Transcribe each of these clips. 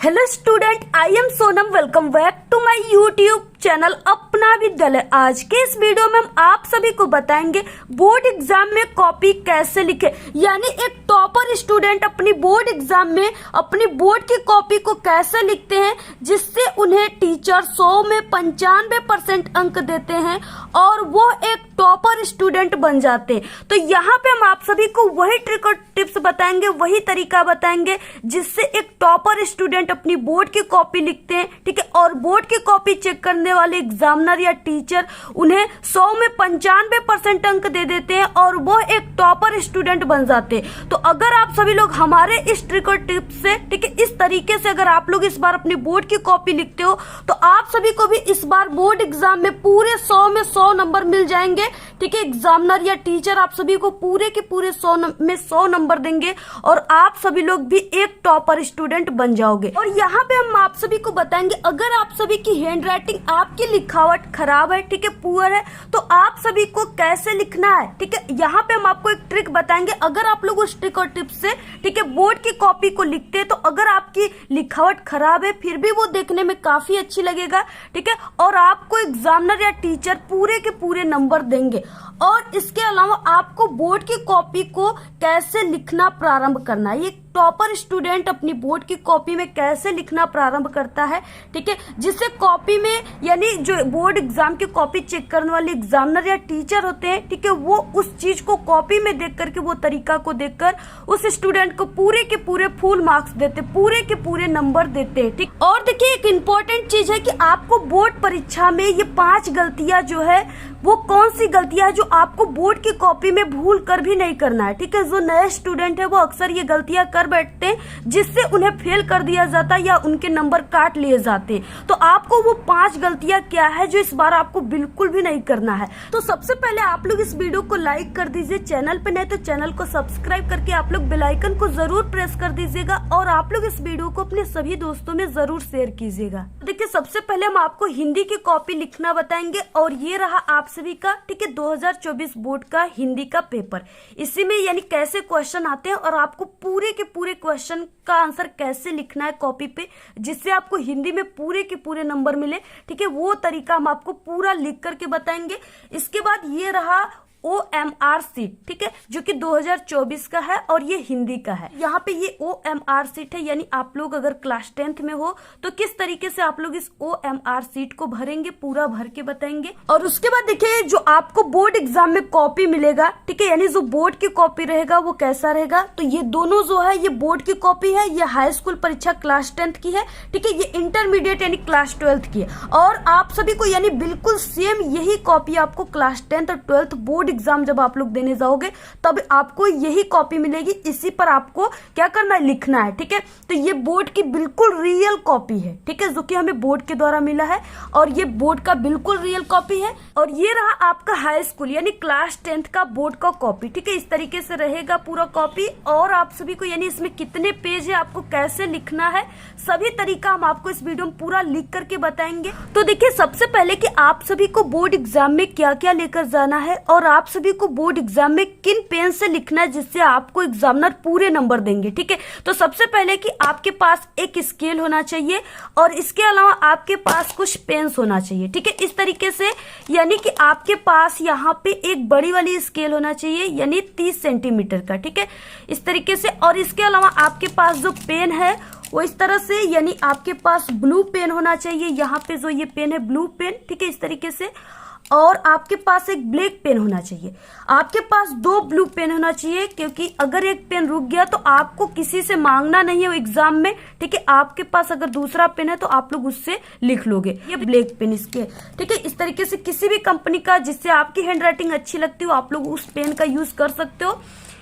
Hello student, I am Sonam. Welcome back to my YouTube channel अपना विद्यालय। आज के इस वीडियो में हम आप सभी को बताएंगे बोर्ड एग्जाम में कॉपी कैसे लिखे, यानी एक टॉपर स्टूडेंट अपनी बोर्ड एग्जाम में अपनी बोर्ड की कॉपी को कैसे लिखते हैं जिससे उन्हें टीचर 100 में 95% अंक देते हैं और वो एक टॉपर स्टूडेंट बन जाते हैं। तो यहाँ पे हम आप सभी को वही ट्रिक और टिप्स बताएंगे, वही तरीका बताएंगे जिससे एक टॉपर स्टूडेंट अपनी बोर्ड की कॉपी लिखते हैं, ठीक है। और बोर्ड की कॉपी चेक करने वाले एग्जामिनर या टीचर उन्हें 100 में 95% अंक दे देते हैं और वो एक टॉपर स्टूडेंट बन जाते हैं। तो अगर आप सभी लोग हमारे इस ट्रिक और टिप्स से, ठीक है, इस तरीके से अगर आप लोग इस बार अपनी बोर्ड की कॉपी लिखते हो तो आप सभी को भी इस बार बोर्ड एग्जाम में पूरे 100 में 100 नंबर मिल जाएंगे, ठीक है। एग्जामिनर या टीचर आप सभी को पूरे के पूरे 100 में 100 नंबर देंगे और आप सभी लोग भी एक टॉपर स्टूडेंट बन जाओगे। और यहाँ पे हम आप सभी को बताएंगे अगर आप सभी की हैंड राइटिंग, आपकी लिखावट खराब है, ठीक है, पुअर है, तो आप सभी को कैसे लिखना है, ठीक है। यहाँ पे हम आपको एक ट्रिक बताएंगे। अगर आप लोग उस ट्रिक और टिप्स से, ठीक है, बोर्ड की कॉपी को लिखते हैं तो अगर आपकी लिखावट खराब है फिर भी वो देखने में काफी अच्छी लगेगा, ठीक है, और आपको एग्जामिनर या टीचर पूरे के पूरे नंबर देंगे। और इसके अलावा आपको बोर्ड की कॉपी को कैसे लिखना प्रारंभ करना है, ये टॉपर स्टूडेंट अपनी बोर्ड की कॉपी में कैसे लिखना प्रारंभ करता है, ठीक है, जिससे कॉपी में, यानी जो बोर्ड एग्जाम की कॉपी चेक करने वाले एग्जामिनर या टीचर होते हैं, ठीक है, वो उस चीज को कॉपी में देख करके, वो तरीका को देखकर उस स्टूडेंट को पूरे के पूरे फुल मार्क्स देते, पूरे के पूरे नंबर देते हैं, ठीक। और देखिए एक इम्पोर्टेंट चीज है कि आपको बोर्ड परीक्षा में ये 5 गलतियां जो है वो कौन सी गलतियां है जो आपको बोर्ड की कॉपी में भूल कर भी नहीं करना है, ठीक है। जो नए स्टूडेंट है वो अक्सर ये गलतियां कर बैठते हैं जिससे उन्हें फेल कर दिया जाता है या उनके नंबर काट लिए जाते हैं। तो आपको वो 5 गलतियां क्या है जो इस बार आपको बिल्कुल भी नहीं करना है। तो सबसे पहले आप लोग इस वीडियो को लाइक कर दीजिए, चैनल पे नहीं तो चैनल को सब्सक्राइब करके आप लोग बेल आइकन को जरूर प्रेस कर दीजिएगा और आप लोग इस वीडियो को अपने सभी दोस्तों में जरूर शेयर कीजिएगा। देखिए सबसे पहले हम आपको हिंदी की कॉपी लिखना बताएंगे और ये रहा आप सभी का, ठीक है, 2024 बोर्ड का हिंदी का पेपर। इसी में यानी कैसे क्वेश्चन आते हैं और आपको पूरे के पूरे क्वेश्चन का आंसर कैसे लिखना है कॉपी पे जिससे आपको हिंदी में पूरे के पूरे नंबर मिले, ठीक है, वो तरीका हम आपको पूरा लिख करके बताएंगे। इसके बाद ये रहा OMR सीट, ठीक है, जो कि 2024 का है और ये हिंदी का है। यहाँ पे ये OMR सीट है, यानी आप लोग अगर क्लास 10th में हो तो किस तरीके से आप लोग इस OMR सीट को भरेंगे, पूरा भर के बताएंगे। और उसके बाद देखिए जो आपको बोर्ड एग्जाम में कॉपी मिलेगा, ठीक है, यानी जो बोर्ड की कॉपी रहेगा वो कैसा रहेगा। तो ये दोनों जो है ये बोर्ड की कॉपी है, ये हाई स्कूल परीक्षा क्लास 10th की है, ठीक है, ये इंटरमीडिएट यानी क्लास 12th की है। और आप सभी को यानी बिल्कुल सेम यही कॉपी आपको क्लास 10th और 12th बोर्ड एग्जाम जब आप लोग देने जाओगे तब आपको यही कॉपी मिलेगी। इसी पर आपको क्या करना है, लिखना है, ठीक है। तो ये बोर्ड की बिल्कुल रियल कॉपी है, ठीक है, जो कि हमें बोर्ड के द्वारा मिला है और ये बोर्ड का बिल्कुल रियल कॉपी है। और ये रहा आपका हाई स्कूल यानी क्लास 10th का बोर्ड का कॉपी, ठीक है, इस तरीके से रहेगा पूरा कॉपी। और आप सभी को यानी इसमें कितने पेज है, आपको कैसे लिखना है, सभी तरीका हम आपको इस वीडियो में पूरा लिख करके बताएंगे। तो देखिए सबसे पहले कि आप सभी को बोर्ड एग्जाम में क्या क्या लेकर जाना है और आप सभी को बोर्ड एग्जाम में किन पेन से लिखना है जिससे आपको एग्जामिनर पूरे नंबर देंगे, ठीक है। तो सबसे पहले कि आपके पास एक स्केल होना चाहिए और इसके अलावा आपके पास कुछ पेन्स होना चाहिए, ठीक है, इस तरीके से। यानी कि आपके पास यहाँ पे एक बड़ी वाली स्केल होना चाहिए यानी 30 सेंटीमीटर का, ठीक है, इस तरीके से। और इसके अलावा आपके पास जो पेन है वो इस तरह से, यानी आपके पास ब्लू पेन होना चाहिए, यहाँ पे जो ये पेन है ब्लू पेन, ठीक है, इस तरीके से। और आपके पास एक ब्लैक पेन होना चाहिए। आपके पास 2 ब्लू पेन होना चाहिए क्योंकि अगर एक पेन रुक गया तो आपको किसी से मांगना नहीं है एग्जाम में, ठीक है। आपके पास अगर दूसरा पेन है तो आप लोग उससे लिख लोगे। ये ब्लैक पेन इसके, ठीक है, इस तरीके से किसी भी कंपनी का जिससे आपकी हैंड राइटिंग अच्छी लगती हो आप लोग उस पेन का यूज कर सकते हो।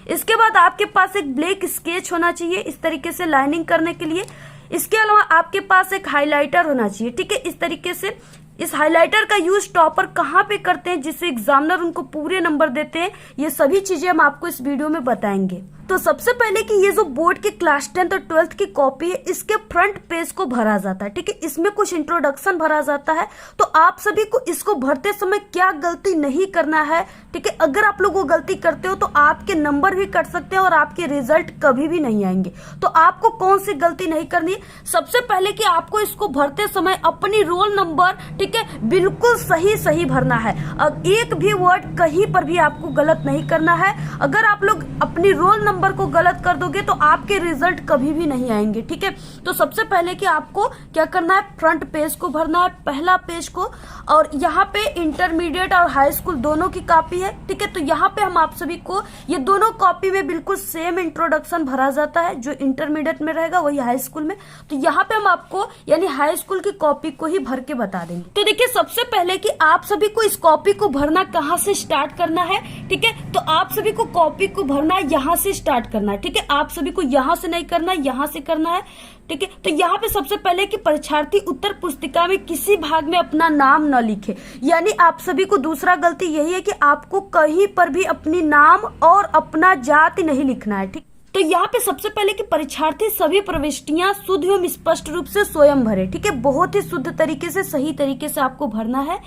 इसके बाद आपके पास एक ब्लैक स्केच होना चाहिए इस तरीके से लाइनिंग करने के लिए। इसके अलावा आपके पास एक हाइलाइटर होना चाहिए, ठीक है, इस तरीके से। इस हाइलाइटर का यूज टॉपर कहाँ पे करते हैं जिससे एग्जामिनर उनको पूरे नंबर देते हैं, ये सभी चीजें हम आपको इस वीडियो में बताएंगे। तो सबसे पहले कि ये जो बोर्ड की क्लास 10th और 12th की कॉपी है, इसके फ्रंट पेज को भरा जाता है। ठीक है, इसमें कुछ इंट्रोडक्शन भरा जाता है। तो आप सभी को इसको भरते समय क्या गलती नहीं करना है, ठीक है, अगर आप लोग वो गलती करते हो तो आपके नंबर भी कट सकते हैं और आपके रिजल्ट कभी भी नहीं आएंगे। तो आपको कौन सी गलती नहीं करनी है? सबसे पहले कि आपको इसको भरते समय अपनी रोल नंबर, ठीक है, बिल्कुल सही भरना है। अब एक भी वर्ड कहीं पर भी आपको गलत नहीं करना है। अगर आप लोग अपनी रोल नंबर को गलत कर दोगे तो आपके रिजल्ट कभी भी नहीं आएंगे। ठीक है, तो सबसे पहले कि आपको क्या करना है, फ्रंट पेज को भरना है, पहला पेज को। और यहाँ पे इंटरमीडिएट और हाई स्कूल दोनों की कॉपी है। ठीक है, तो यहाँ पे हम आप सभी को ये दोनों कॉपी में बिल्कुल सेम इंट्रोडक्शन भरा जाता है, जो इंटरमीडिएट में रहेगा वही हाई स्कूल में। तो यहाँ पे हम आपको यानी हाई स्कूल की कॉपी को ही भर के बता देंगे। तो देखिए, सबसे पहले कि आप सभी को इस कॉपी को भरना कहाँ से स्टार्ट करना है। ठीक है, तो आप सभी को कॉपी को भरना है यहाँ से स्टार्ट करना है। ठीक है, आप सभी को यहाँ से नहीं करना है, यहाँ से करना है। ठीक है, तो यहाँ पे सबसे पहले कि परीक्षार्थी उत्तर पुस्तिका में किसी भाग में अपना नाम न लिखे। यानी आप सभी को दूसरा गलती यही है कि आपको कहीं पर भी अपनी नाम और अपना जाति नहीं लिखना है। ठीक, तो यहाँ पे सबसे पहले कि परीक्षार्थी सभी प्रविष्टियां शुद्ध एवं स्पष्ट रूप से स्वयं भरे। ठीक है, बहुत ही शुद्ध तरीके से, सही तरीके से आपको भरना है।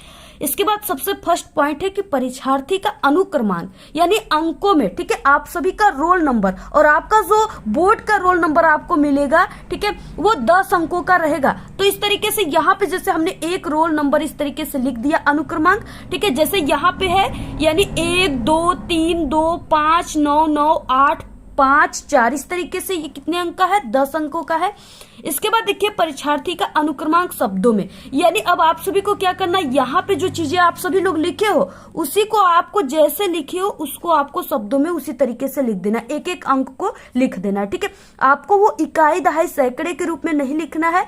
इसके बाद सबसे फर्स्ट पॉइंट है कि परीक्षार्थी का अनुक्रमांक यानी अंकों में, ठीक है, आप सभी का रोल नंबर और आपका जो बोर्ड का रोल नंबर आपको मिलेगा, ठीक है, वो 10 अंकों का रहेगा। तो इस तरीके से यहाँ पे जैसे हमने एक रोल नंबर इस तरीके से लिख दिया अनुक्रमांक। ठीक है, जैसे यहाँ पे है यानी 1 2 3 2 5 9 9 8 5 4, इस तरीके से ये कितने अंक का है, 10 अंकों का है। इसके बाद देखिए परीक्षार्थी का अनुक्रमांक शब्दों में, यानी अब आप सभी को क्या करना है, यहाँ पे जो चीजें आप सभी लोग लिखे हो उसी को आपको जैसे लिखे हो उसको आपको शब्दों में उसी तरीके से लिख देना, एक एक अंक को लिख देना। ठीक है, आपको वो इकाई दहाई सैकड़े के रूप में नहीं लिखना है,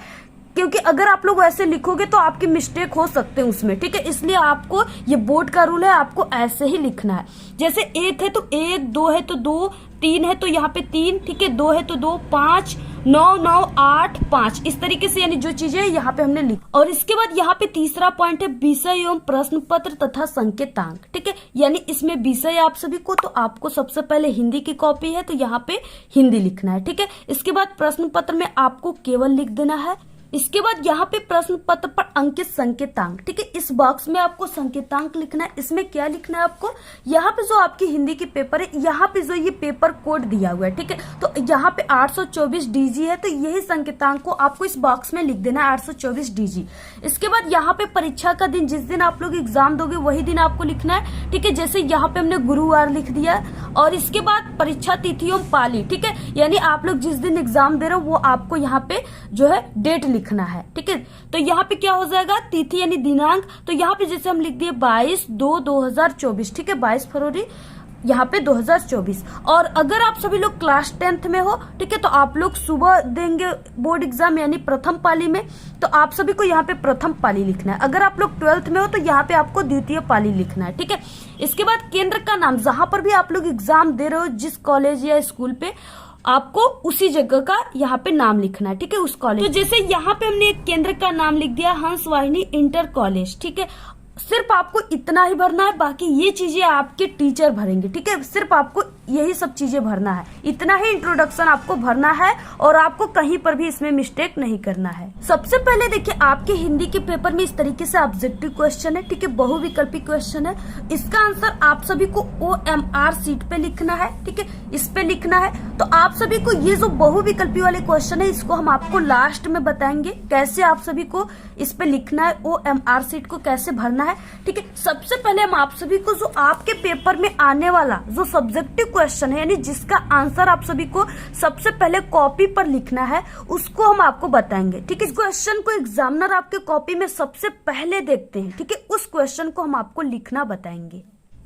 क्योंकि अगर आप लोग ऐसे लिखोगे तो आपकी मिस्टेक हो सकते हैं उसमें। ठीक है, इसलिए आपको ये बोर्ड का रूल है, आपको ऐसे ही लिखना है। जैसे 1 है तो 1, 2 है तो 2, 3 है तो यहाँ पे 3, ठीक है, 2 है तो 2, 5 9 9 8 5, इस तरीके से यानी जो चीजें यहाँ पे हमने लिखी। और इसके बाद यहाँ पे तीसरा पॉइंट है विषय एवं प्रश्न पत्र तथा संकेतांक। ठीक है, यानी इसमें विषय आप सभी को, तो आपको सबसे पहले हिंदी की कॉपी है तो यहाँ पे हिंदी लिखना है। ठीक है, इसके बाद प्रश्न पत्र में आपको केवल लिख देना है। इसके बाद यहाँ पे प्रश्न पत्र पर अंकित संकेतांक, ठीक है, इस बॉक्स में आपको संकेतांक लिखना है। इसमें क्या लिखना है आपको, यहाँ पे जो आपकी हिंदी की पेपर है, यहाँ पे जो ये पेपर कोड दिया हुआ है, ठीक है, तो यहाँ पे 824 DG है, तो यही संकेतांक को आपको इस बॉक्स में लिख देना है, 824 DG। इसके बाद यहाँ पे परीक्षा का दिन, जिस दिन आप लोग एग्जाम दोगे वही दिन आपको लिखना है। ठीक है, जैसे यहाँ पे हमने गुरुवार लिख दिया। और इसके बाद परीक्षा तिथि एवं पाली, ठीक है, यानी आप लोग जिस दिन एग्जाम दे रहे हो वो आपको यहाँ पे जो है डेट लिखना है। ठीक है, तो यहाँ पे क्या हो जाएगा, तिथि यानी दिनांक, तो यहाँ पे जैसे हम लिख दिए 22/2/2024, ठीक है, 22 फरवरी यहाँ पे 2024। और अगर आप सभी लोग क्लास 10th में हो, ठीक है, तो आप लोग सुबह देंगे बोर्ड एग्जाम यानी प्रथम पाली में, तो आप सभी को यहाँ पे प्रथम पाली लिखना है। अगर आप लोग 12th में हो तो यहाँ पे आपको द्वितीय पाली लिखना है। ठीक है, इसके बाद केंद्र का नाम, जहां पर भी आप लोग एग्जाम दे रहे हो, जिस कॉलेज या स्कूल पे, आपको उसी जगह का यहाँ पे नाम लिखना है। ठीक है, उस कॉलेज, तो जैसे यहाँ पे हमने एक केंद्र का नाम लिख दिया, हंस वाहिनी इंटर कॉलेज। ठीक है, सिर्फ आपको इतना ही भरना है, बाकी ये चीजें आपके टीचर भरेंगे। ठीक है, सिर्फ आपको यही सब चीजें भरना है, इतना ही इंट्रोडक्शन आपको भरना है और आपको कहीं पर भी इसमें मिस्टेक नहीं करना है। सबसे पहले देखिए, आपके हिंदी के पेपर में इस तरीके से ऑब्जेक्टिव क्वेश्चन है, ठीक है, बहुविकल्पी क्वेश्चन है। इसका आंसर आप सभी को OMR सीट पे लिखना है। ठीक है, इस पे लिखना है। तो आप सभी को ये जो बहुविकल्पी वाले क्वेश्चन है, इसको हम आपको लास्ट में बताएंगे कैसे आप सभी को इस पे लिखना है, OMR सीट को कैसे भरना है। ठीक है, सबसे पहले हम आप सभी को जो आपके पेपर में आने वाला जो सब्जेक्टिव क्वेश्चन है, यानी जिसका आंसर आप सभी को सबसे पहले कॉपी पर लिखना है, उसको हम आपको बताएंगे। ठीक है, इस क्वेश्चन को एग्जामिनर आपके कॉपी में सबसे पहले देखते हैं। ठीक है, उस क्वेश्चन को हम आपको लिखना बताएंगे।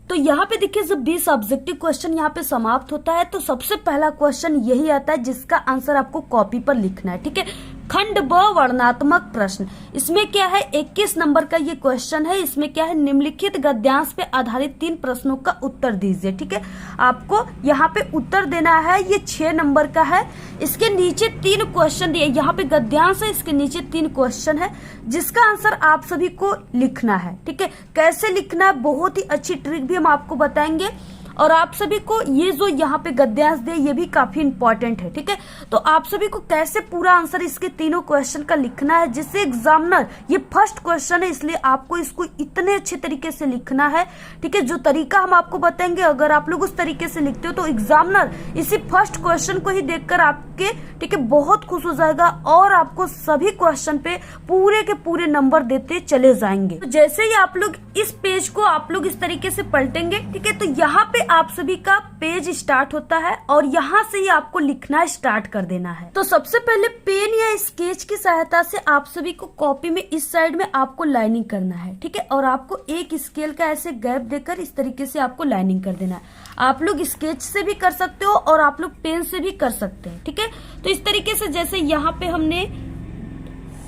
तो यहाँ पे देखिए, जब 20 ऑब्जेक्टिव क्वेश्चन यहाँ पे समाप्त होता है तो सबसे पहला क्वेश्चन यही आता है जिसका आंसर आपको कॉपी पर लिखना है। ठीक है, खंड ब वर्णात्मक प्रश्न, इसमें क्या है 21 नंबर का ये क्वेश्चन है। इसमें क्या है, निम्नलिखित गद्यांश पे आधारित 3 प्रश्नों का उत्तर दीजिए। ठीक है, आपको यहाँ पे उत्तर देना है, ये 6 नंबर का है। इसके नीचे 3 क्वेश्चन दिए, यहाँ पे गद्यांश है, इसके नीचे 3 क्वेश्चन है जिसका आंसर आप सभी को लिखना है। ठीक है, कैसे लिखना है, बहुत ही अच्छी ट्रिक भी हम आपको बताएंगे। और आप सभी को ये जो यहाँ पे गद्यांश दिया ये भी काफी इंपॉर्टेंट है, ठीक है। तो आप सभी को कैसे पूरा आंसर इसके तीनों क्वेश्चन का लिखना है, जिससे एग्जामिनर, ये फर्स्ट क्वेश्चन है इसलिए आपको इसको इतने अच्छे तरीके से लिखना है, ठीक है। जो तरीका हम आपको बताएंगे, अगर आप लोग उस तरीके से लिखते हो तो एग्जामिनर इसी फर्स्ट क्वेश्चन को ही देखकर आपके, ठीक है, बहुत खुश हो जाएगा और आपको सभी क्वेश्चन पे पूरे के पूरे नंबर देते चले जाएंगे। तो जैसे ही आप लोग इस पेज को आप लोग इस तरीके से पलटेंगे, ठीक है, तो यहाँ पे आप सभी का पेज स्टार्ट होता है और यहाँ से ही आपको लिखना स्टार्ट कर देना है। तो सबसे पहले पेन या स्केच की सहायता से आप सभी को कॉपी में इस साइड में आपको लाइनिंग करना है, ठीक है, और आपको एक स्केल का ऐसे गैप देकर इस तरीके से आपको लाइनिंग कर देना है। आप लोग स्केच से भी कर सकते हो और आप लोग पेन से भी कर सकते हैं, ठीक है। तो इस तरीके से जैसे यहाँ पे हमने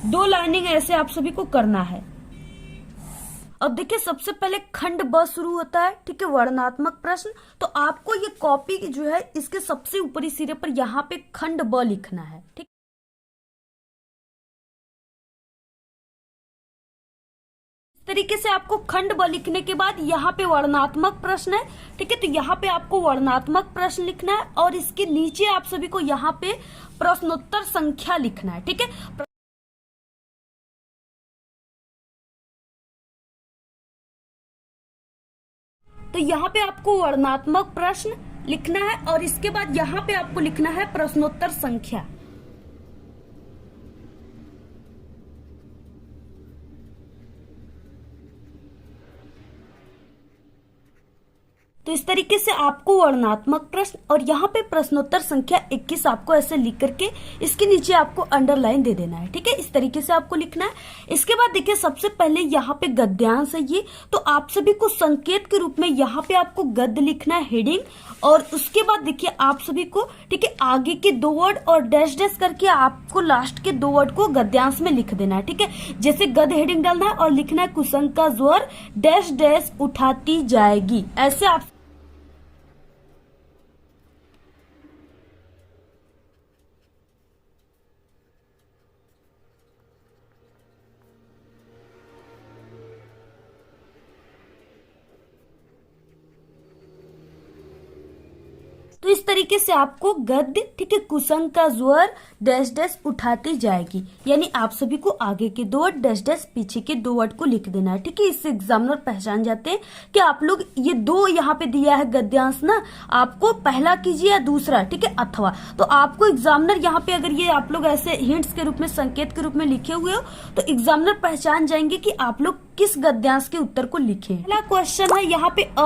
2 लाइनिंग ऐसे आप सभी को करना है। अब देखिए सबसे पहले खंड ब शुरू होता है, ठीक है, वर्णनात्मक प्रश्न। तो आपको ये कॉपी जो है इसके सबसे ऊपरी सिरे पर यहाँ पे खंड ब लिखना है, ठीक। इस तरीके से आपको खंड ब लिखने के बाद यहाँ पे वर्णनात्मक प्रश्न है, ठीक है, तो यहाँ पे आपको वर्णनात्मक प्रश्न लिखना है और इसके नीचे आप सभी को यहाँ पे प्रश्नोत्तर संख्या लिखना है, ठीक है। तो यहाँ पे आपको वर्णनात्मक प्रश्न लिखना है और इसके बाद यहाँ पे आपको लिखना है प्रश्नोत्तर संख्या। तो इस तरीके से आपको वर्णनात्मक प्रश्न और यहाँ पे प्रश्नोत्तर संख्या 21 आपको ऐसे लिख करके इसके नीचे आपको अंडरलाइन दे देना है, ठीक है। इस तरीके से आपको लिखना है। इसके बाद देखिए सबसे पहले यहाँ पे गद्यांश है ये, तो आप सभी को संकेत के रूप में यहाँ पे आपको गद्य लिखना है, हेडिंग, और उसके बाद देखिए आप सभी को, ठीक है, आगे के 2 वर्ड और डैश डैश करके आपको लास्ट के 2 वर्ड को गद्यांश में लिख देना है, ठीक है। जैसे गद्य हेडिंग डालना है और लिखना है कुसुम का ज्वर डैश डैश उठाती जाएगी, ऐसे आप। तो इस तरीके से आपको गद्य, ठीक है, कुसुम का ज्वर डैश डैश उठाती जाएगी, यानी आप सभी को आगे के 2 वर्ड डैश डैश पीछे के 2 वर्ड को लिख देना है, ठीक है। इससे एग्जामिनर पहचान जाते हैं कि आप लोग ये 2 यहाँ पे दिया है गद्यांश ना, आपको पहला कीजिए या दूसरा, ठीक है, अथवा। तो आपको एग्जामिनर यहाँ पे अगर ये आप लोग ऐसे हिंट्स के रूप में, संकेत के रूप में लिखे हुए हो तो एग्जामिनर पहचान जाएंगे कि आप लोग किस गद्यांश के उत्तर को लिखे। पहला क्वेश्चन है यहाँ पे अ,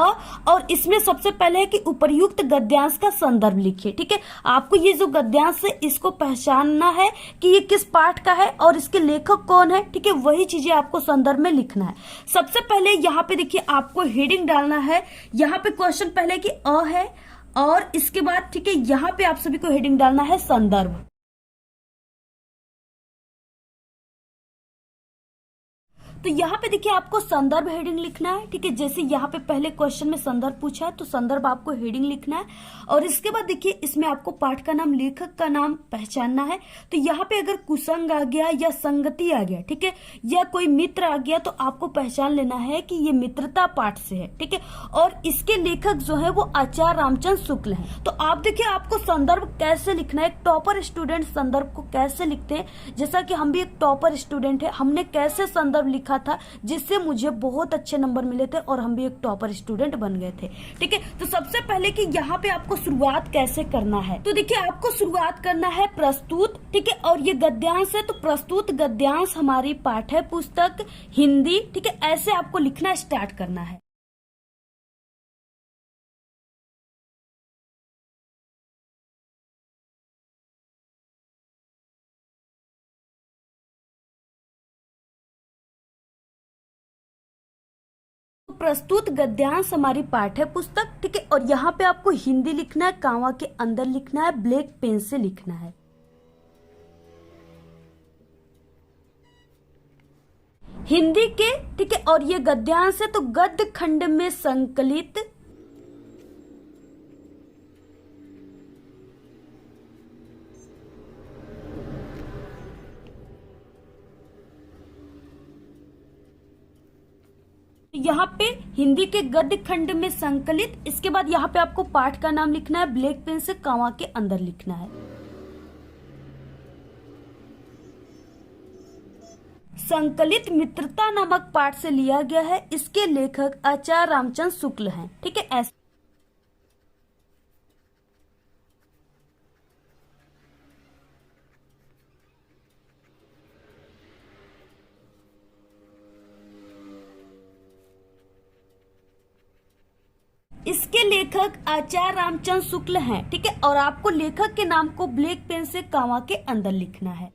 और इसमें सबसे पहले है कि उपर्युक्त गद्यांश का संदर्भ लिखिए, ठीक है। आपको ये जो गद्यांश है इसको पहचानना है कि ये किस पाठ का है और इसके लेखक कौन है, ठीक है, वही चीजें आपको संदर्भ में लिखना है। सबसे पहले यहाँ पे देखिए आपको हेडिंग डालना है। यहाँ पे क्वेश्चन पहले कि अ है और इसके बाद, ठीक है, यहाँ पे आप सभी को हेडिंग डालना है संदर्भ। तो यहाँ पे देखिए आपको संदर्भ हेडिंग लिखना है, ठीक है। जैसे यहाँ पे पहले क्वेश्चन में संदर्भ पूछा है तो संदर्भ आपको हेडिंग लिखना है और इसके बाद देखिए इसमें आपको पाठ का नाम, लेखक का नाम पहचानना है। तो यहाँ पे अगर कुसंग आ गया या संगति आ गया, ठीक है, या कोई मित्र आ गया तो आपको पहचान लेना है कि ये मित्रता पाठ से है, ठीक है। और इसके लेखक जो है वो आचार्य रामचंद्र शुक्ल हैं। तो आप देखिए आपको संदर्भ कैसे लिखना है, एक टॉपर स्टूडेंट संदर्भ को कैसे लिखते हैं, जैसा कि हम भी एक टॉपर स्टूडेंट है, हमने कैसे संदर्भ लिखा था जिससे मुझे बहुत अच्छे नंबर मिले थे और हम भी एक टॉपर स्टूडेंट बन गए थे, ठीक है। तो सबसे पहले कि यहाँ पे आपको शुरुआत कैसे करना है, तो देखिए आपको शुरुआत करना है प्रस्तुत, ठीक है, और ये गद्यांश है तो प्रस्तुत गद्यांश हमारी पाठ्य पुस्तक हिंदी, ठीक है, ऐसे आपको लिखना स्टार्ट करना है। प्रस्तुत गद्यांश हमारी पाठ्य पुस्तक, ठीक है, और यहाँ पे आपको हिंदी लिखना है, कामा के अंदर लिखना है, ब्लैक पेन से लिखना है। हिंदी के, ठीक है, और ये गद्यांश है तो गद्य खंड में संकलित यहाँ पे हिंदी के गद्य खंड में संकलित, इसके बाद यहाँ पे आपको पाठ का नाम लिखना है, ब्लैक पेन से कॉमा के अंदर लिखना है। संकलित मित्रता नामक पाठ से लिया गया है, इसके लेखक आचार्य रामचंद्र शुक्ल हैं। ठीक है, ऐसे इसके लेखक आचार्य रामचंद्र शुक्ल हैं। ठीक है, और आपको लेखक के नाम को ब्लैक पेन से कॉमा के अंदर लिखना है।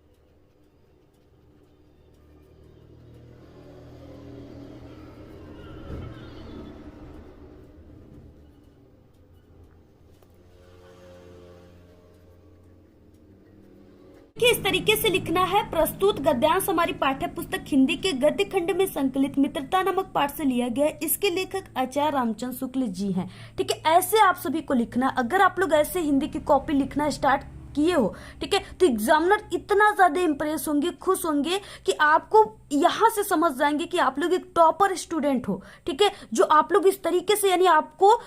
कि इस तरीके से लिखना है। प्रस्तुत गद्यांश हमारी पाठ्य पुस्तक हिंदी के गद्य खंड में संकलित मित्रता नामक पाठ से लिया गया है। इसके लेखक आचार्य रामचंद्र शुक्ल जी हैं। ठीक है, ऐसे आप सभी को लिखना। अगर आप लोग ऐसे हिंदी की कॉपी लिखना स्टार्ट किए हो, ठीक है, तो एग्जामिनर इतना ज्यादा इंप्रेस होंगे, खुश होंगे कि आपको यहां से समझ जाएंगे कि आप लोग एक टॉपर स्टूडेंट हो। ठीक है, जो आप लोग इस तरीके से, यानी आपको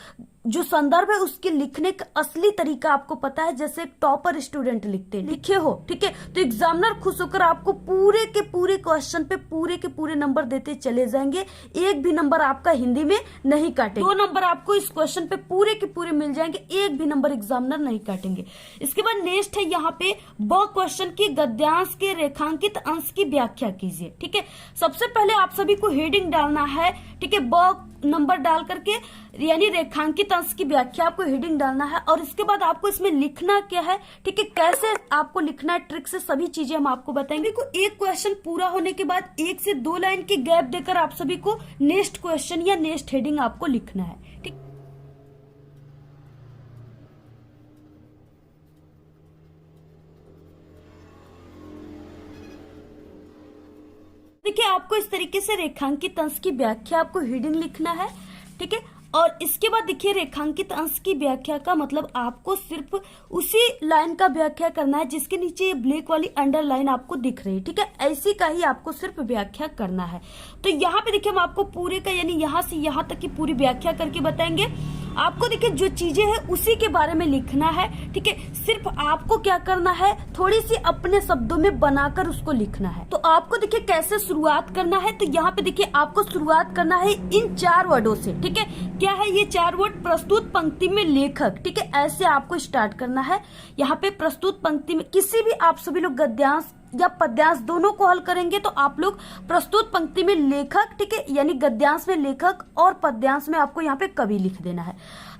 जो संदर्भ है उसके लिखने का असली तरीका आपको पता है, जैसे एक टॉपर स्टूडेंट लिखे हो। ठीक है, तो एग्जामिनर खुश होकर आपको पूरे के पूरे क्वेश्चन पे पूरे के पूरे नंबर देते चले जाएंगे। एक भी नंबर आपका हिंदी में नहीं काटेंगे। 2 नंबर आपको इस क्वेश्चन पे पूरे के पूरे मिल जाएंगे, एक भी नंबर एग्जामिनर नहीं काटेंगे। इसके बाद नेक्स्ट है यहाँ पे ब क्वेश्चन की गद्यांश के रेखांकित अंश की व्याख्या कीजिए। ठीक है, सबसे पहले आप सभी को हेडिंग डालना है। ठीक है, ब नंबर डाल करके, यानी रेखांकित अंश की व्याख्या आपको हेडिंग डालना है। और इसके बाद आपको इसमें लिखना क्या है, ठीक है, कैसे आपको लिखना है, ट्रिक से सभी चीजें हम आपको बताएंगे। को एक क्वेश्चन पूरा होने के बाद 1 से 2 लाइन की गैप देकर आप सभी को नेक्स्ट क्वेश्चन या नेक्स्ट हेडिंग आपको लिखना है। ठीक, देखिए, आपको इस तरीके से रेखांकित अंश की व्याख्या आपको हेडिंग लिखना है। ठीक है, और इसके बाद देखिए, रेखांकित अंश की व्याख्या का मतलब आपको सिर्फ उसी लाइन का व्याख्या करना है जिसके नीचे ये ब्लैक वाली अंडरलाइन आपको दिख रही है। ठीक है, ऐसी का ही आपको सिर्फ व्याख्या करना है। तो यहाँ पे देखिए, हम आपको पूरे का, यानी यहाँ से यहाँ तक की पूरी व्याख्या करके बताएंगे। आपको देखिए, जो चीजें हैं उसी के बारे में लिखना है। ठीक है, सिर्फ आपको क्या करना है, थोड़ी सी अपने शब्दों में बनाकर उसको लिखना है। तो आपको देखिए कैसे शुरुआत करना है। तो यहाँ पे देखिए, आपको शुरुआत करना है इन 4 वर्डों से। ठीक है, क्या है ये 4 वर्ड? प्रस्तुत पंक्ति में लेखक। ठीक है, ऐसे आपको स्टार्ट करना है। यहाँ पे प्रस्तुत पंक्ति में किसी भी आप सभी लोग गद्यांश या पद्यांश दोनों को हल करेंगे तो आप लोग प्रस्तुत पंक्ति में लेखक, ठीक है, यानी गद्यांश में लेखक और पद्यांश में आपको यहाँ पे कवि लिख देना है।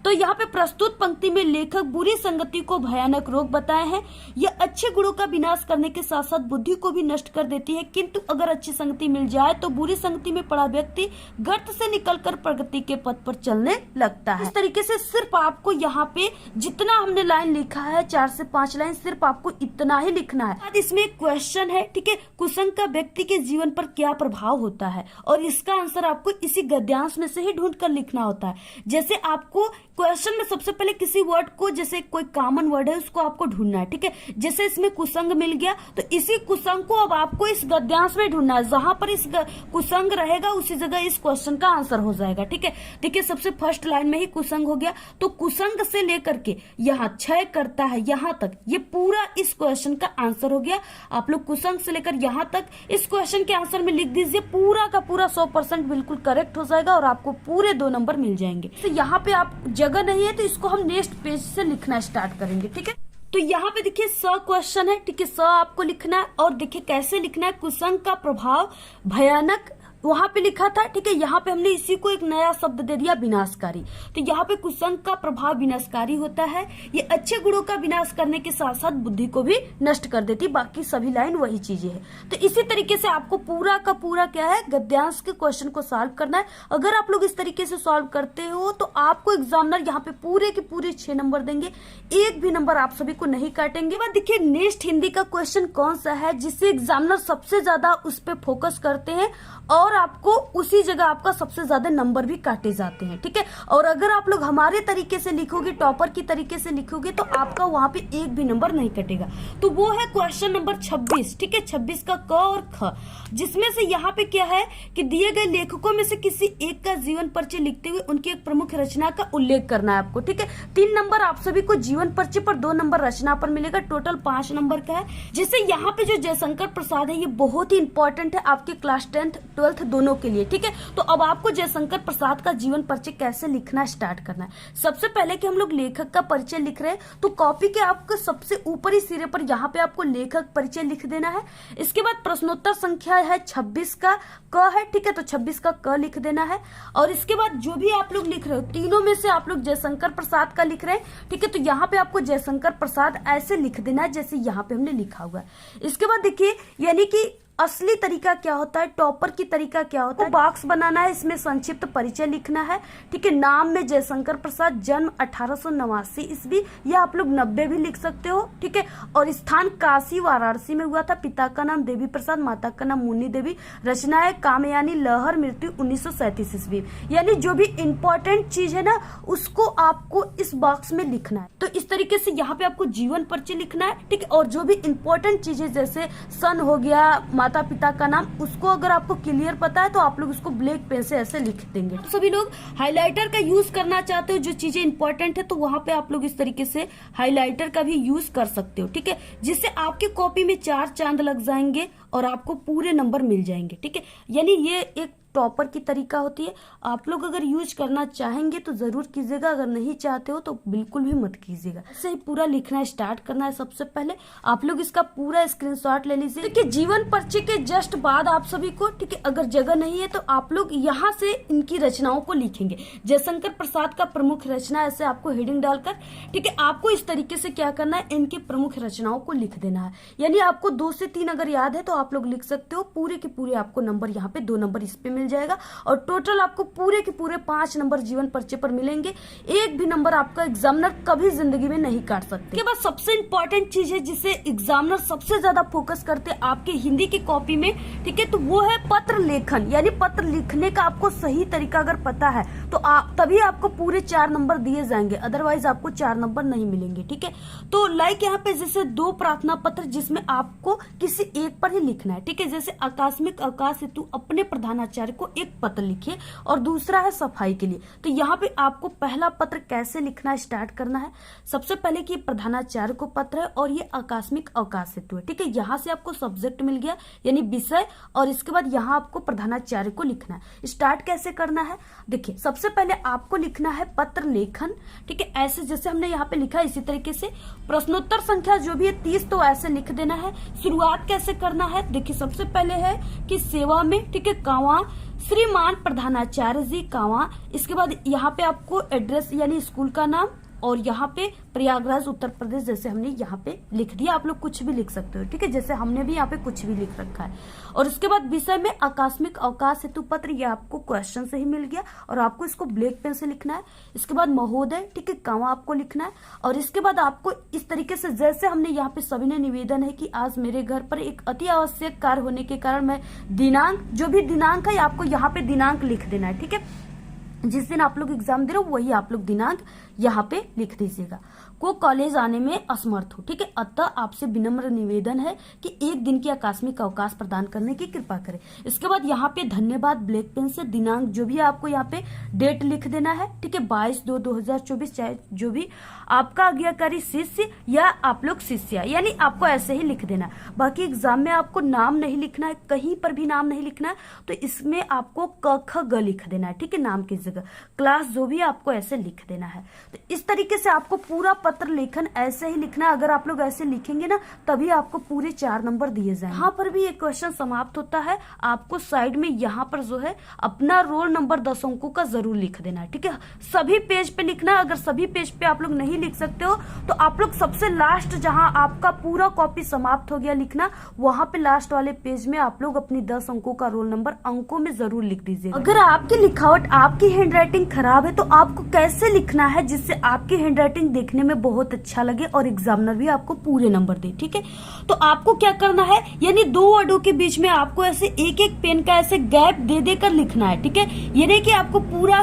तो यहाँ पे प्रस्तुत पंक्ति में लेखक बुरी संगति को भयानक रोग बताए हैं। यह अच्छे गुणों का विनाश करने के साथ साथ बुद्धि को भी नष्ट कर देती है, किंतु अगर अच्छी संगति मिल जाए तो बुरी संगति में पड़ा व्यक्ति गर्त से निकलकर प्रगति के पथ पर चलने लगता है। इस तरीके से सिर्फ आपको यहाँ पे जितना हमने लाइन लिखा है, 4 से 5 लाइन, सिर्फ आपको इतना ही लिखना है। बाद इसमें एक क्वेश्चन है, ठीक है, कुसंग का व्यक्ति के जीवन पर क्या प्रभाव होता है, और इसका आंसर आपको इसी गद्यांश में से ही ढूंढ कर लिखना होता है। जैसे आपको क्वेश्चन में सबसे पहले किसी वर्ड को, जैसे कोई कॉमन वर्ड है उसको आपको ढूंढना है। ठीक है, जैसे इसमें कुसंग मिल गया तो इसी कुसंग को अब आपको इस गद्यांश में ढूंढना है। जहां पर इस कुसंग रहेगा उसी जगह इस क्वेश्चन का आंसर हो जाएगा। ठीक है, देखिए सबसे फर्स्ट लाइन में ही कुसंग हो गया, तो कुसंग से लेकर के यहाँ क्षय करता है यहाँ तक, ये पूरा इस क्वेश्चन का आंसर हो गया। आप लोग कुसंग से लेकर यहाँ तक इस क्वेश्चन के आंसर में लिख दीजिए, पूरा का पूरा 100% बिल्कुल करेक्ट हो जाएगा और आपको पूरे 2 नंबर मिल जाएंगे। तो यहाँ पे आप जगह नहीं है तो इसको हम नेक्स्ट पेज से लिखना स्टार्ट करेंगे। ठीक है, तो यहाँ पे देखिए स क्वेश्चन है। ठीक है, स आपको लिखना है और देखिए कैसे लिखना है। कुसंग का प्रभाव भयानक वहां पे लिखा था। ठीक है, यहाँ पे हमने इसी को एक नया शब्द दे दिया, विनाशकारी। तो यहाँ पे कुसंग का प्रभाव विनाशकारी होता है। ये अच्छे गुणों का विनाश करने के साथ साथ बुद्धि को भी नष्ट कर देती। बाकी सभी लाइन वही चीजें है। तो इसी तरीके से आपको पूरा का पूरा क्या है, गद्यांश के क्वेश्चन को सॉल्व करना है। अगर आप लोग इस तरीके से सॉल्व करते हो तो आपको एग्जामिनर यहाँ पे पूरे के पूरे 6 नंबर देंगे, एक भी नंबर आप सभी को नहीं काटेंगे। बाद देखिए नेक्स्ट हिंदी का क्वेश्चन कौन सा है जिससे एग्जामिनर सबसे ज्यादा उस पर फोकस करते हैं और और आपको उसी जगह आपका सबसे ज्यादा नंबर भी काटे जाते हैं, ठीक है। और अगर आप लोग हमारे तरीके से लिखोगे, टॉपर की तरीके से लिखोगे, तो आपका वहां पे एक भी नंबर नहीं कटेगा। तो वो है क्वेश्चन नंबर 26, ठीक है, 26 का क और ख, जिसमें से यहाँ पे क्या है कि दिए गए लेखकों में से किसी एक का जीवन परिचय लिखते हुए उनकी एक प्रमुख रचना का उल्लेख करना है आपको, ठीक है। 3 नंबर आप सभी को जीवन परिचय पर, 2 नंबर रचना पर मिलेगा, टोटल 5 नंबर का है। जिससे यहाँ पे जो जयशंकर प्रसाद है ये बहुत ही इंपॉर्टेंट है आपके क्लास 10th 12th दोनों के लिए, ठीक है। तो अब आपको जयशंकर प्रसाद का जीवन परिचय कैसे लिखना स्टार्ट करना है। सबसे पहले कि हम लोग लेखक का परिचय लिख रहे हैं, तो कॉपी के आपको सबसे ऊपरी सिरे पर यहाँ पे आपको लेखक परिचय लिख देना है। इसके बाद प्रश्नोत्तर संख्या है 26 का क है, ठीक है, तो 26 का क लिख देना है। और इसके बाद जो भी आप लोग लिख रहे हो, तीनों में से आप लोग जयशंकर प्रसाद का लिख रहे हैं, ठीक है, तो यहाँ पे आपको जयशंकर प्रसाद ऐसे लिख देना है जैसे यहाँ पे हमने लिखा हुआ है। इसके बाद देखिए, यानी कि असली तरीका क्या होता है, टॉपर की तरीका क्या होता है, बॉक्स बनाना है, इसमें संक्षिप्त परिचय लिखना है, ठीक है। नाम में जयशंकर प्रसाद, जन्म 1889 ईस्वी, या आप लोग 90 भी लिख सकते हो, ठीक है। और स्थान काशी वाराणसी में हुआ था। पिता का नाम देवी प्रसाद, माता का नाम मुन्नी देवी, रचनाएं कामयानी लहर, मृत्यु 1937 ईस्वी। यानी जो भी इंपॉर्टेंट चीज है ना उसको आपको इस बॉक्स में लिखना है। तो इस तरीके से यहाँ पे आपको जीवन परिचय लिखना है, ठीक है। और जो भी इंपॉर्टेंट चीज है जैसे सन हो गया, माता पिता का नाम, उसको अगर आपको क्लियर पता है तो आप लोग उसको ब्लैक पेन से ऐसे लिख देंगे। तो सभी लोग हाइलाइटर का यूज करना चाहते हो, जो चीजें इंपॉर्टेंट है, तो वहां पे आप लोग इस तरीके से हाइलाइटर का भी यूज कर सकते हो, ठीक है, जिससे आपकी कॉपी में 4 चांद लग जाएंगे और आपको पूरे नंबर मिल जाएंगे, ठीक है। यानी ये एक टॉपर की तरीका होती है। आप लोग अगर यूज करना चाहेंगे तो जरूर कीजिएगा, अगर नहीं चाहते हो तो बिल्कुल भी मत कीजिएगा। ऐसे ही पूरा लिखना स्टार्ट करना है। सबसे पहले आप लोग इसका पूरा स्क्रीनशॉट ले लीजिए। देखिए, जीवन परिचय के जस्ट बाद आप सभी को, ठीक है, अगर जगह नहीं है तो आप लोग यहाँ से इनकी रचनाओं को लिखेंगे। जयशंकर प्रसाद का प्रमुख रचना, ऐसे आपको हेडिंग डालकर, ठीक है, आपको इस तरीके से क्या करना है, इनकी प्रमुख रचनाओं को लिख देना है। यानी आपको 2 से 3 अगर याद है तो आप लोग लिख सकते हो। पूरे के पूरे आपको नंबर यहाँ पे 2 नंबर इस पे मिल जाएगा और टोटल आपको पूरे के पूरे 5 नंबर जीवन परिचय पर मिलेंगे। एक भी नंबर आपका एग्जामिनर कभी जिंदगी में नहीं काट सकते। के बाद सबसे इंपॉर्टेंट चीज है जिसे एग्जामिनर सबसे ज्यादा फोकस करते हैं आपके हिंदी की कॉपी में, ठीक है, तो वो है पत्र लेखन। यानी पत्र लिखने का आपको सही तरीका अगर पता है तो तभी आपको पूरे 4 नंबर दिए जाएंगे, अदरवाइज आपको 4 नंबर नहीं मिलेंगे, ठीक है। तो लाइक यहाँ पे जैसे 2 प्रार्थना पत्र जिसमें आपको किसी एक पर ही लिखना है, ठीक है, जैसे आकस्मिक अवकाश हेतु अपने प्रधानाचार्य को एक पत्र लिखिए और दूसरा है सफाई के लिए। तो यहाँ पे आपको पहला पत्र कैसे लिखना स्टार्ट करना है। सबसे पहले कि प्रधानाचार्य को पत्र है और ये आकस्मिक अवकाश हेतु है, ठीक है। यहाँ से आपको सब्जेक्ट मिल गया यानी विषय, और इसके बाद यहाँ आपको प्रधानाचार्य को लिखना है। स्टार्ट कैसे करना है, देखिए, सबसे पहले आपको लिखना है पत्र लेखन, ठीक है, ऐसे जैसे हमने यहाँ पे लिखा है इसी तरीके से। प्रश्नोत्तर संख्या जो भी है 30, तो ऐसे लिख देना है। शुरुआत कैसे करना है, देखिए, सबसे पहले है कि सेवा में, ठीक है, कांवा श्रीमान प्रधानाचार्य जी कांवा। इसके बाद यहाँ पे आपको एड्रेस यानी स्कूल का नाम, और यहाँ पे प्रयागराज उत्तर प्रदेश जैसे हमने यहाँ पे लिख दिया। आप लोग कुछ भी लिख सकते हो, ठीक है, जैसे हमने भी यहाँ पे कुछ भी लिख रखा है। और इसके बाद विषय में आकस्मिक अवकाश हेतु पत्र, ये आपको क्वेश्चन से ही मिल गया और आपको इसको ब्लैक पेन से लिखना है। इसके बाद महोदय, ठीक है, कांवा आपको लिखना है। और इसके बाद आपको इस तरीके से, जैसे हमने यहाँ पे सभी ने निवेदन है कि आज मेरे घर पर एक अति आवश्यक कार्य होने के कारण मैं दिनांक, जो भी दिनांक है आपको यहाँ पे दिनांक लिख देना है, ठीक है। जिस दिन आप लोग एग्जाम दे रहे हो वही आप लोग दिनांक यहाँ पे लिख दीजिएगा। को कॉलेज आने में असमर्थ हो, ठीक है, अतः आपसे विनम्र निवेदन है कि 1 दिन की आकस्मिक अवकाश प्रदान करने की कृपा करें। इसके बाद यहाँ पे धन्यवाद ब्लैक पेन से दिनांक जो भी आपको यहाँ पे डेट लिख देना है, ठीक है, 22/2/2024, चाहे जो भी आपका आज्ञाकारी शिष्य या आप लोग शिष्या, यानी आपको ऐसे ही लिख देना। बाकी एग्जाम में आपको नाम नहीं लिखना है, कहीं पर भी नाम नहीं लिखना है, तो इसमें आपको क ख ग लिख देना है, ठीक है, नाम की जगह क्लास जो भी आपको ऐसे लिख देना है। तो इस तरीके से आपको पूरा पत्र लेखन ऐसे ही लिखना है। अगर आप लोग ऐसे लिखेंगे ना तभी आपको पूरे 4 नंबर दिए जाएंगे। यहाँ पर भी एक क्वेश्चन समाप्त होता है, आपको साइड में यहाँ पर जो है अपना रोल नंबर 10 अंकों का जरूर लिख देना है, ठीक है, सभी पेज पे लिखना है। अगर सभी पेज पे आप लोग नहीं लिख सकते हो तो आप लोग सबसे लास्ट जहां आपका पूरा कॉपी समाप्त हो गया लिखना, वहां पे लास्ट वाले पेज में आप लोग अपनी 10 अंकों का रोल नंबर अंकों में जरूर लिख दीजिए। अगर आपकी लिखावट, आपकी हैंडराइटिंग खराब है तो आपको कैसे लिखना है जिससे आपकी हैंडराइटिंग देखने में बहुत अच्छा लगे और एग्जामिनर भी आपको पूरे नंबर दे। ठीक है, तो आपको क्या करना है, यानी दो वर्डों के बीच में आपको ऐसे एक एक पेन का ऐसे गैप दे देकर लिखना है। ठीक है, ये नहीं कि आपको पूरा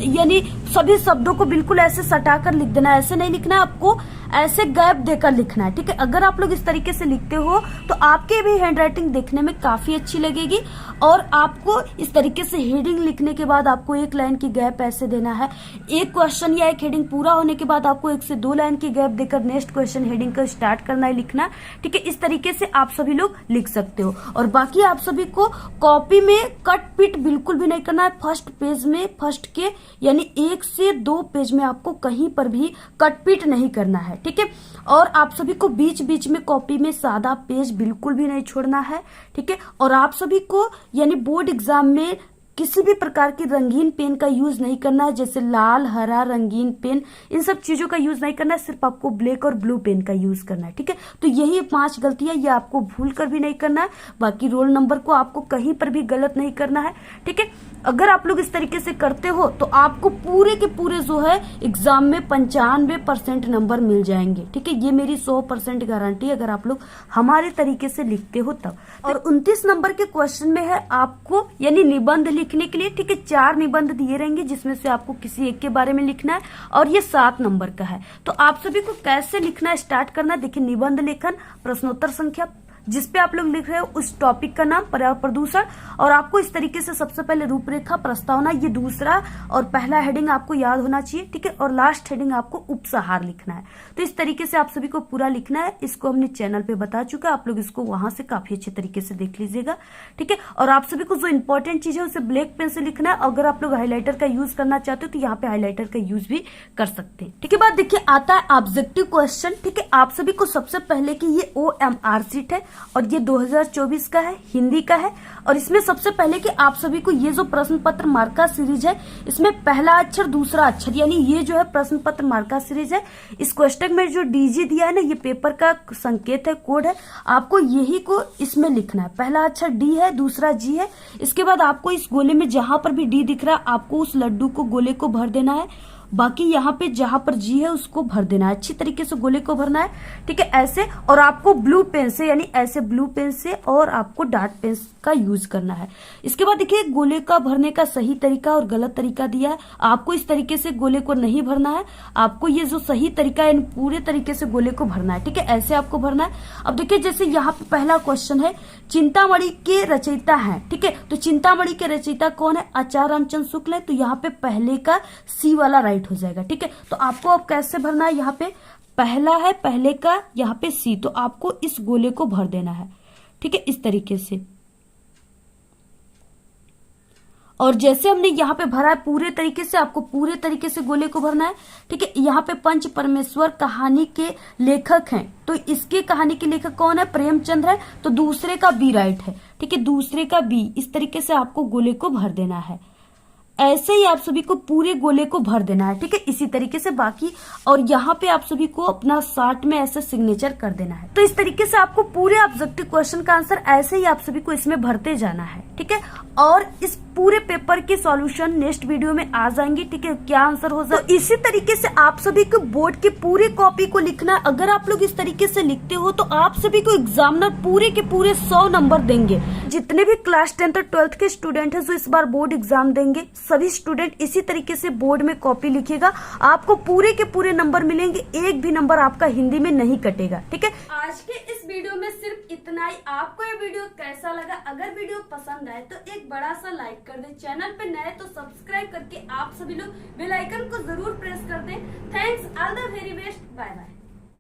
यानी सभी शब्दों को बिल्कुल ऐसे सटाकर लिख देना है, ऐसे नहीं लिखना है, आपको ऐसे गैप देकर लिखना है। ठीक है, अगर आप लोग इस तरीके से लिखते हो तो आपके भी हैंडराइटिंग देखने में काफी अच्छी लगेगी। और आपको इस तरीके से हेडिंग लिखने के बाद आपको एक लाइन की गैप ऐसे देना है। एक क्वेश्चन या एक हेडिंग पूरा होने के बाद आपको 1 से 2 लाइन की गैप देकर नेक्स्ट क्वेश्चन हेडिंग का स्टार्ट करना है लिखना। ठीक है, इस तरीके से आप सभी लोग लिख सकते हो। और बाकी आप सभी को कॉपी में कट पिट बिल्कुल भी नहीं करना है। फर्स्ट पेज में फर्स्ट के यानी 1 से 2 पेज में आपको कहीं पर भी कट पिट नहीं करना है। ठीक है, और आप सभी को बीच बीच में कॉपी में सादा पेज बिल्कुल भी नहीं छोड़ना है। ठीक है, और आप सभी को यानी बोर्ड एग्जाम में किसी भी प्रकार की रंगीन पेन का यूज नहीं करना है, जैसे लाल, हरा, रंगीन पेन, इन सब चीजों का यूज नहीं करना है। सिर्फ आपको ब्लैक और ब्लू पेन का यूज करना है। ठीक है, तो यही 5 गलतियां, ये आपको भूल कर भी नहीं करना है। बाकी रोल नंबर को आपको कहीं पर भी गलत नहीं करना है। ठीक है, अगर आप लोग इस तरीके से करते हो तो आपको पूरे के पूरे जो है एग्जाम में 95% नंबर मिल जाएंगे। ठीक है, ये मेरी 100% गारंटी है अगर आप लोग हमारे तरीके से लिखते हो तब। और 29 नंबर के क्वेश्चन में है आपको यानी निबंध लिखने के लिए। ठीक है, 4 निबंध दिए रहेंगे जिसमें से आपको किसी एक के बारे में लिखना है और ये 7 नंबर का है। तो आप सभी को कैसे लिखना है, स्टार्ट करना है। देखिए, निबंध लेखन, प्रश्नोत्तर संख्या, जिसपे आप लोग लिख रहे हो उस टॉपिक का नाम, पर्यावरण प्रदूषण, और आपको इस तरीके से सबसे पहले रूपरेखा, प्रस्तावना, ये दूसरा और पहला हेडिंग आपको याद होना चाहिए। ठीक है, और लास्ट हेडिंग आपको उपसंहार लिखना है। तो इस तरीके से आप सभी को पूरा लिखना है। इसको हमने चैनल पे बता चुका है, आप लोग इसको वहां से काफी अच्छे तरीके से देख लीजिएगा। ठीक है, और आप सभी को जो इंपॉर्टेंट चीज है उसे ब्लैक पेन से लिखना है। अगर आप लोग हाईलाइटर का यूज करना चाहते हो तो यहाँ पे हाईलाइटर का यूज भी कर सकते हैं। ठीक है, बाद देखिए आता है ऑब्जेक्टिव क्वेश्चन। ठीक है, आप सभी को सबसे पहले की ये OMR शीट है और ये 2024 का है, हिंदी का है। और इसमें सबसे पहले कि आप सभी को ये जो प्रश्न पत्र मार्का सीरीज है, इसमें पहला अक्षर दूसरा अक्षर, यानी ये जो है प्रश्न पत्र मार्का सीरीज है। इस क्वेश्चन में जो DG दिया है ना, ये पेपर का संकेत है, कोड है, आपको यही को इसमें लिखना है। पहला अक्षर D है, दूसरा G है। इसके बाद आपको इस गोले में जहां पर भी D दिख रहा है आपको उस लड्डू को, गोले को भर देना है। बाकी यहाँ पे जहां पर G है उसको भर देना है, अच्छी तरीके से गोले को भरना है। ठीक है, ऐसे। और आपको ब्लू पेन से यानी ऐसे ब्लू पेन से और आपको डार्क पेन का यूज करना है। इसके बाद देखिए गोले का भरने का सही तरीका और गलत तरीका दिया है। आपको इस तरीके से गोले को नहीं भरना है, आपको ये जो सही तरीका है पूरे तरीके से गोले को भरना है। ठीक है, ऐसे आपको भरना है। अब देखिए जैसे यहाँ पे पहला क्वेश्चन है, चिंतामणि के रचयिता है। ठीक है, तो चिंतामणि के रचयिता कौन है? आचार्य रामचंद्र शुक्ल है। तो यहाँ पे पहले का C वाला राइट हो जाएगा। ठीक है, तो आपको अब कैसे भरना है, यहाँ पे पहला है, पहले का यहाँ पे C, तो आपको इस गोले को भर देना है। ठीक है, इस तरीके से। और जैसे हमने यहाँ पे भरा है पूरे तरीके से, आपको पूरे तरीके से गोले को भरना है। ठीक है, यहाँ पे पंच परमेश्वर कहानी के लेखक हैं, तो इसके कहानी के लेखक कौन है? प्रेमचंद्र है। तो दूसरे का B राइट है। ठीक है, दूसरे का B, इस तरीके से आपको गोले को भर देना है। ऐसे ही आप सभी को पूरे गोले को भर देना है। ठीक है, इसी तरीके से बाकी, और यहाँ पे आप सभी को अपना शार्ट में ऐसे सिग्नेचर कर देना है। तो इस तरीके से आपको पूरे ऑब्जेक्टिव क्वेश्चन का आंसर ऐसे ही आप सभी को इसमें भरते जाना है। ठीक है, और इस पूरे पेपर के सॉल्यूशन नेक्स्ट वीडियो में आ जाएंगे। ठीक है, क्या आंसर हो जाए। तो इसी तरीके से आप सभी को बोर्ड के पूरे कॉपी को लिखना है। अगर आप लोग इस तरीके से लिखते हो तो आप सभी को एग्जामिनर पूरे के पूरे 100 नंबर देंगे। जितने भी क्लास 10 और 12th के स्टूडेंट हैं जो इस बार बोर्ड एग्जाम देंगे, सभी स्टूडेंट इसी तरीके से बोर्ड में कॉपी लिखेगा, आपको पूरे के पूरे नंबर मिलेंगे, एक भी नंबर आपका हिंदी में नहीं कटेगा। ठीक है, आज के इस वीडियो में सिर्फ इतना ही। आपको ये वीडियो कैसा लगा? अगर वीडियो पसंद आए तो एक बड़ा सा लाइक कर दें, चैनल पे नए तो सब्सक्राइब करके आप सभी लोग बेल आइकन को जरूर प्रेस कर दें। Thanks, all the very best, bye bye.